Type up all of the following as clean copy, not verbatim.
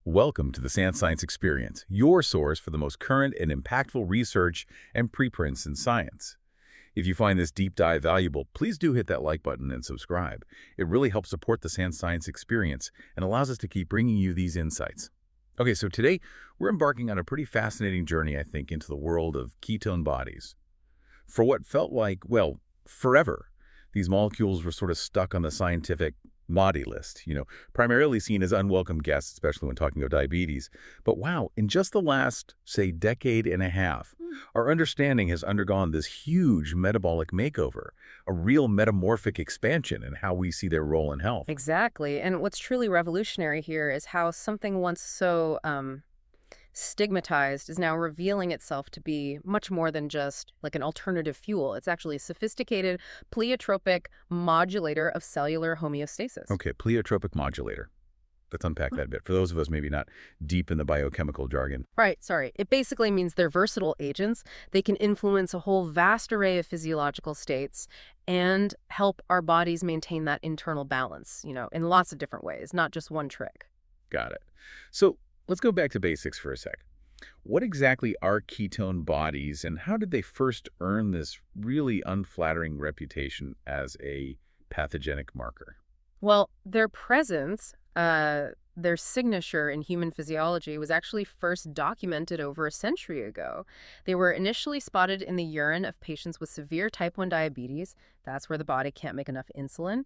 Welcome to the Sand Science Experience, your source for the most current and impactful research and preprints in science. If you find this deep dive valuable, please do hit that like button and subscribe. It really helps support the Sand Science Experience and allows us to keep bringing you these insights. Okay, so today we're embarking on a pretty fascinating journey, I think, into the world of ketone bodies. For what felt like, well, forever, these molecules were sort of stuck on the scientific naughty list, primarily seen as unwelcome guests, especially when talking about diabetes. But wow, in just the last, say, decade and a half, our understanding has undergone this huge metabolic makeover, a real metamorphic expansion in how we see their role in health. Exactly. And what's truly revolutionary here is how something once so stigmatized is now revealing itself to be much more than just like an alternative fuel. It's actually a sophisticated pleiotropic modulator of cellular homeostasis. Okay, pleiotropic modulator. Let's unpack that a bit. For those of us maybe not deep in the biochemical jargon. Right, sorry. It basically means they're versatile agents. They can influence a whole vast array of physiological states and help our bodies maintain that internal balance, in lots of different ways, not just one trick. Got it. So let's go back to basics for a sec. What exactly are ketone bodies, and how did they first earn this really unflattering reputation as a pathogenic marker? Well, their presence, their signature in human physiology was actually first documented over a century ago. They were initially spotted in the urine of patients with severe type 1 diabetes. That's where the body can't make enough insulin.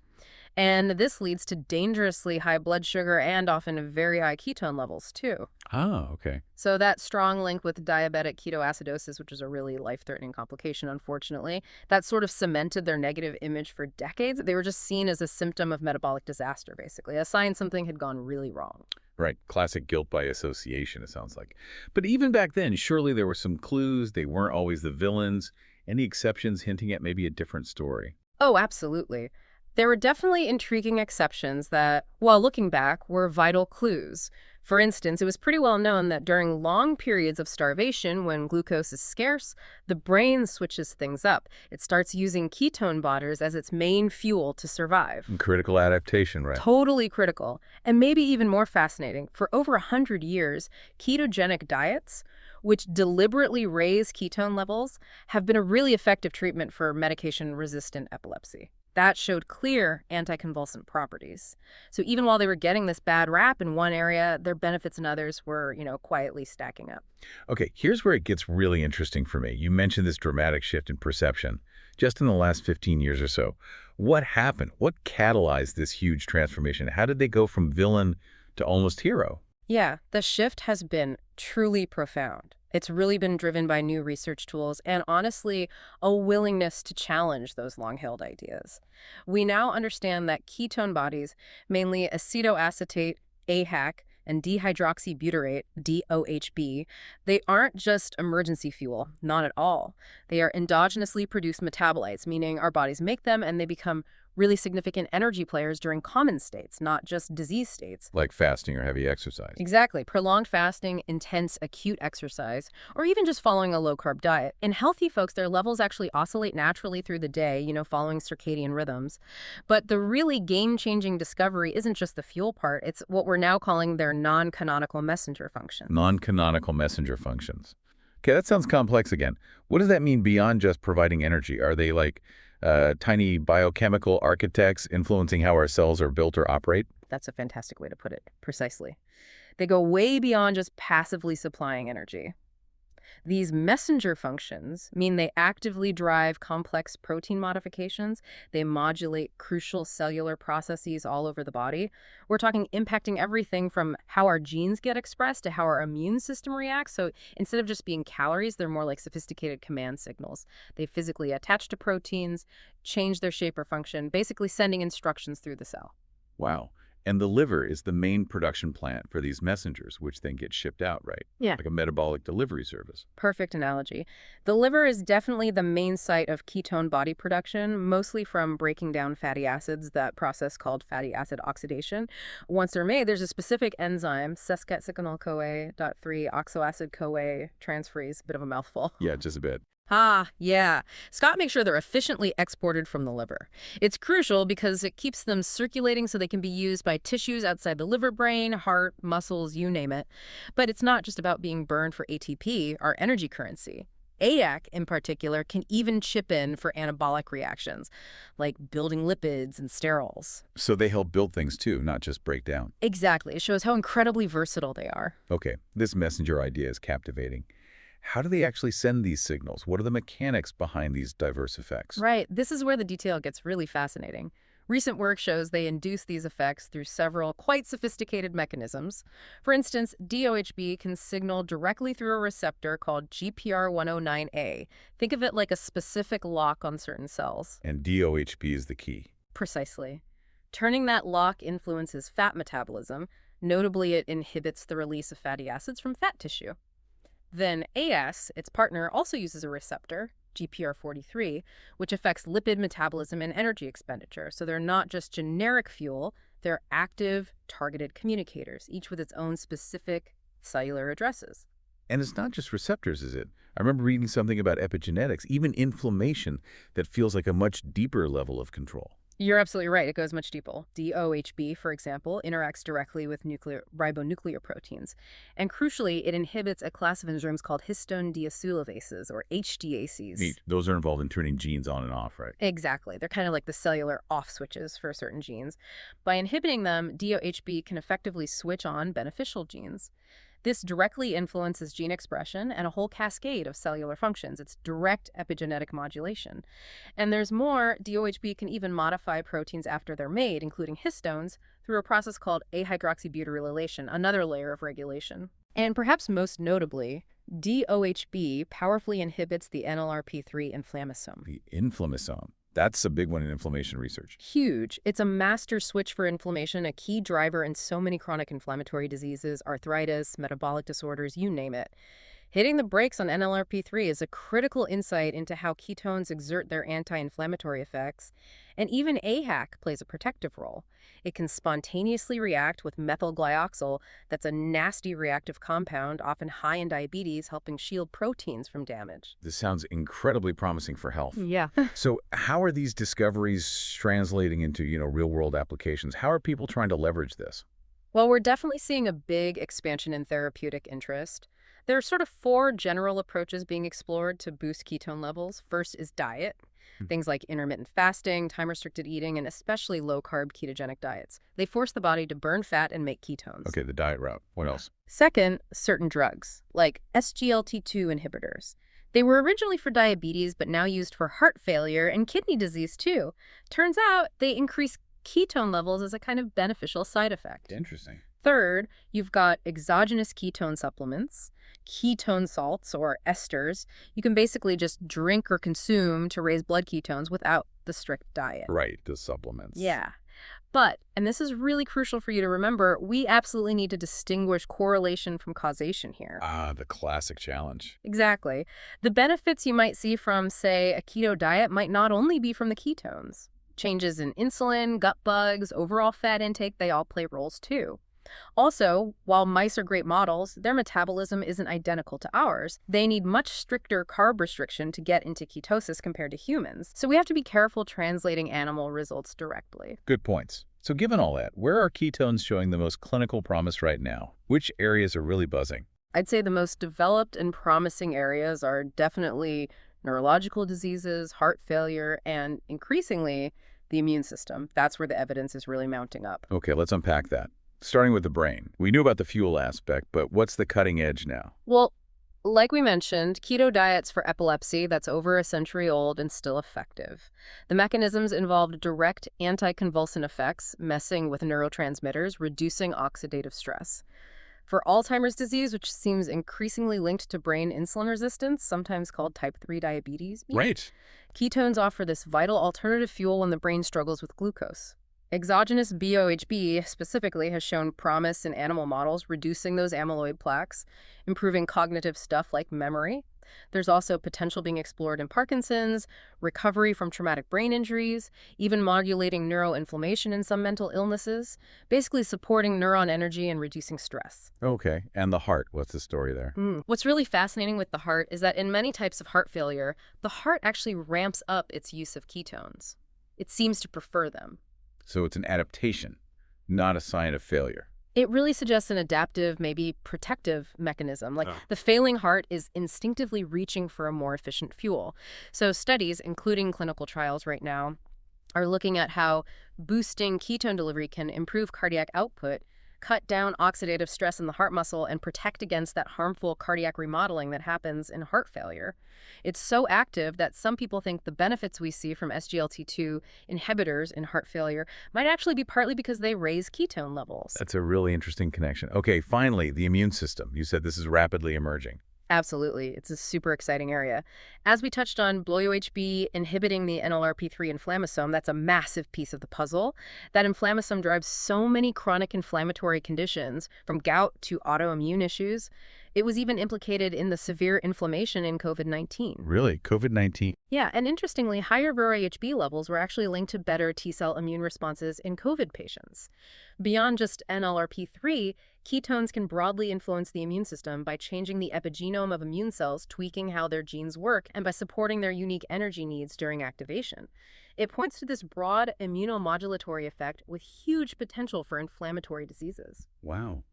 And this leads to dangerously high blood sugar and often very high ketone levels, too. Ah, okay. So that strong link with diabetic ketoacidosis, which is a really life-threatening complication, unfortunately, that sort of cemented their negative image for decades. They were just seen as a symptom of metabolic disaster, basically, a sign something had gone really wrong. Right. Classic guilt by association, it sounds like. But even back then, surely there were some clues. They weren't always the villains. Any exceptions hinting at maybe a different story? Oh, absolutely. There were definitely intriguing exceptions that, while looking back, were vital clues. For instance, it was pretty well known that during long periods of starvation, when glucose is scarce, the brain switches things up. It starts using ketone bodies as its main fuel to survive. Critical adaptation, right? Totally critical. And maybe even more fascinating, for over 100 years, ketogenic diets, which deliberately raise ketone levels, have been a really effective treatment for medication-resistant epilepsy. That showed clear anticonvulsant properties. So even while they were getting this bad rap in one area, their benefits in others were, quietly stacking up. Okay, here's where it gets really interesting for me. You mentioned this dramatic shift in perception just in the last 15 years or so. What happened? What catalyzed this huge transformation? How did they go from villain to almost hero? Yeah, the shift has been truly profound. It's really been driven by new research tools and, honestly, a willingness to challenge those long-held ideas. We now understand that ketone bodies, mainly acetoacetate, AcAc, and d-hydroxybutyrate, d-OHB, they aren't just emergency fuel, not at all. They are endogenously produced metabolites, meaning our bodies make them and they become really significant energy players during common states, not just disease states. Like fasting or heavy exercise. Exactly. Prolonged fasting, intense acute exercise, or even just following a low-carb diet. In healthy folks, their levels actually oscillate naturally through the day, following circadian rhythms. But the really game-changing discovery isn't just the fuel part. It's what we're now calling their non-canonical messenger function. Non-canonical messenger functions. Okay, that sounds complex again. What does that mean beyond just providing energy? Are they like tiny biochemical architects influencing how our cells are built or operate? That's a fantastic way to put it, precisely. They go way beyond just passively supplying energy. These messenger functions mean they actively drive complex protein modifications. They modulate crucial cellular processes all over the body. We're talking impacting everything from how our genes get expressed to how our immune system reacts. So instead of just being calories, they're more like sophisticated command signals. They physically attach to proteins, change their shape or function, basically sending instructions through the cell. Wow. And the liver is the main production plant for these messengers, which then get shipped out, right? Yeah. Like a metabolic delivery service. Perfect analogy. The liver is definitely the main site of ketone body production, mostly from breaking down fatty acids, that process called fatty acid oxidation. Once they're made, there's a specific enzyme, sesquetcyclinyl-CoA.3 oxoacid-CoA transferase, bit of a mouthful. Yeah, just a bit. Ah, yeah. SCOT makes sure they're efficiently exported from the liver. It's crucial because it keeps them circulating so they can be used by tissues outside the liver, brain, heart, muscles, you name it. But it's not just about being burned for ATP, our energy currency. AcAc, in particular, can even chip in for anabolic reactions, like building lipids and sterols. So they help build things too, not just break down. Exactly. It shows how incredibly versatile they are. Okay, this messenger idea is captivating. How do they actually send these signals? What are the mechanics behind these diverse effects? Right. This is where the detail gets really fascinating. Recent work shows they induce these effects through several quite sophisticated mechanisms. For instance, d-OHB can signal directly through a receptor called GPR109A. Think of it like a specific lock on certain cells. And d-OHB is the key. Precisely. Turning that lock influences fat metabolism. Notably, it inhibits the release of fatty acids from fat tissue. Then AS, its partner, also uses a receptor, GPR43, which affects lipid metabolism and energy expenditure. So they're not just generic fuel, they're active, targeted communicators, each with its own specific cellular addresses. And it's not just receptors, is it? I remember reading something about epigenetics, even inflammation, that feels like a much deeper level of control. You're absolutely right. It goes much deeper. d-OHB, for example, interacts directly with ribonuclear proteins. And crucially, it inhibits a class of enzymes called histone deacetylases, or HDACs. Neat. Those are involved in turning genes on and off, right? Exactly. They're kind of like the cellular off switches for certain genes. By inhibiting them, d-OHB can effectively switch on beneficial genes. This directly influences gene expression and a whole cascade of cellular functions. It's direct epigenetic modulation. And there's more. d-OHB can even modify proteins after they're made, including histones, through a process called a-hydroxybutyrylation, another layer of regulation. And perhaps most notably, d-OHB powerfully inhibits the NLRP3 inflammasome. The inflammasome. That's a big one in inflammation research. Huge. It's a master switch for inflammation, a key driver in so many chronic inflammatory diseases, arthritis, metabolic disorders, you name it. Hitting the brakes on NLRP3 is a critical insight into how ketones exert their anti-inflammatory effects, and even AcAc plays a protective role. It can spontaneously react with methylglyoxal, that's a nasty reactive compound, often high in diabetes, helping shield proteins from damage. This sounds incredibly promising for health. Yeah. So how are these discoveries translating into, real-world applications? How are people trying to leverage this? Well, we're definitely seeing a big expansion in therapeutic interest. There are sort of 4 general approaches being explored to boost ketone levels. First is diet. Things like intermittent fasting, time-restricted eating, and especially low-carb ketogenic diets. They force the body to burn fat and make ketones. Okay, the diet route. What else? Second, certain drugs, like SGLT2 inhibitors. They were originally for diabetes, but now used for heart failure and kidney disease, too. Turns out they increase ketone levels as a kind of beneficial side effect. Interesting. Third, you've got exogenous ketone supplements, ketone salts or esters. You can basically just drink or consume to raise blood ketones without the strict diet. Right, the supplements. Yeah. But, and this is really crucial for you to remember, we absolutely need to distinguish correlation from causation here. Ah, the classic challenge. Exactly. The benefits you might see from, say, a keto diet might not only be from the ketones. Changes in insulin, gut bugs, overall fat intake, they all play roles too. Also, while mice are great models, their metabolism isn't identical to ours. They need much stricter carb restriction to get into ketosis compared to humans. So we have to be careful translating animal results directly. Good points. So given all that, where are ketones showing the most clinical promise right now? Which areas are really buzzing? I'd say the most developed and promising areas are definitely neurological diseases, heart failure, and increasingly the immune system. That's where the evidence is really mounting up. Okay, let's unpack that. Starting with the brain. We knew about the fuel aspect, but what's the cutting edge now? Well, like we mentioned, keto diets for epilepsy, that's over a century old and still effective. The mechanisms involved direct anticonvulsant effects, messing with neurotransmitters, reducing oxidative stress. For Alzheimer's disease, which seems increasingly linked to brain insulin resistance, sometimes called type 3 diabetes, Right. ketones offer this vital alternative fuel when the brain struggles with glucose. Exogenous b-OHB specifically has shown promise in animal models, reducing those amyloid plaques, improving cognitive stuff like memory. There's also potential being explored in Parkinson's, recovery from traumatic brain injuries, even modulating neuroinflammation in some mental illnesses, basically supporting neuron energy and reducing stress. Okay, and the heart, what's the story there? What's really fascinating with the heart is that in many types of heart failure, the heart actually ramps up its use of ketones. It seems to prefer them. So it's an adaptation, not a sign of failure. It really suggests an adaptive, maybe protective mechanism. Like Oh. the failing heart is instinctively reaching for a more efficient fuel. So studies, including clinical trials right now, are looking at how boosting ketone delivery can improve cardiac output, cut down oxidative stress in the heart muscle, and protect against that harmful cardiac remodeling that happens in heart failure. It's so active that some people think the benefits we see from SGLT2 inhibitors in heart failure might actually be partly because they raise ketone levels. That's a really interesting connection. Okay, finally, the immune system. You said this is rapidly emerging. Absolutely. It's a super exciting area. As we touched on, BLOH-B inhibiting the NLRP3 inflammasome, that's a massive piece of the puzzle. That inflammasome drives so many chronic inflammatory conditions, from gout to autoimmune issues. It was even implicated in the severe inflammation in COVID-19. Really? COVID-19? Yeah, and interestingly, higher VOHB levels were actually linked to better T-cell immune responses in COVID patients. Beyond just NLRP3, ketones can broadly influence the immune system by changing the epigenome of immune cells, tweaking how their genes work, and by supporting their unique energy needs during activation. It points to this broad immunomodulatory effect with huge potential for inflammatory diseases. Wow.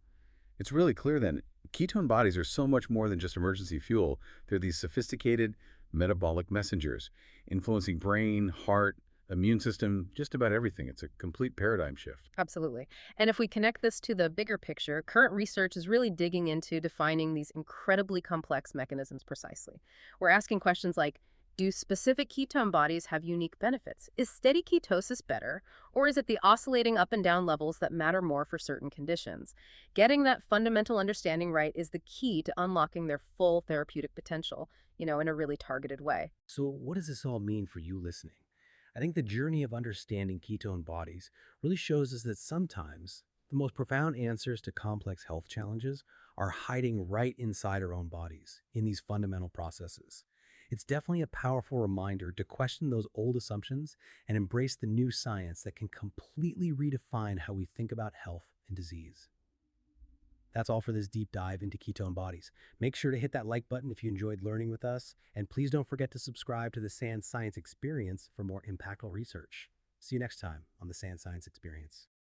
It's really clear then. Ketone bodies are so much more than just emergency fuel. They're these sophisticated metabolic messengers, influencing brain, heart, immune system, just about everything. It's a complete paradigm shift. Absolutely. And if we connect this to the bigger picture, current research is really digging into defining these incredibly complex mechanisms precisely. We're asking questions like, do specific ketone bodies have unique benefits? Is steady ketosis better, or is it the oscillating up and down levels that matter more for certain conditions? Getting that fundamental understanding right is the key to unlocking their full therapeutic potential, in a really targeted way. So, what does this all mean for you listening? I think the journey of understanding ketone bodies really shows us that sometimes the most profound answers to complex health challenges are hiding right inside our own bodies in these fundamental processes. It's definitely a powerful reminder to question those old assumptions and embrace the new science that can completely redefine how we think about health and disease. That's all for this deep dive into ketone bodies. Make sure to hit that like button if you enjoyed learning with us, and please don't forget to subscribe to the SANS Science Experience for more impactful research. See you next time on the SANS Science Experience.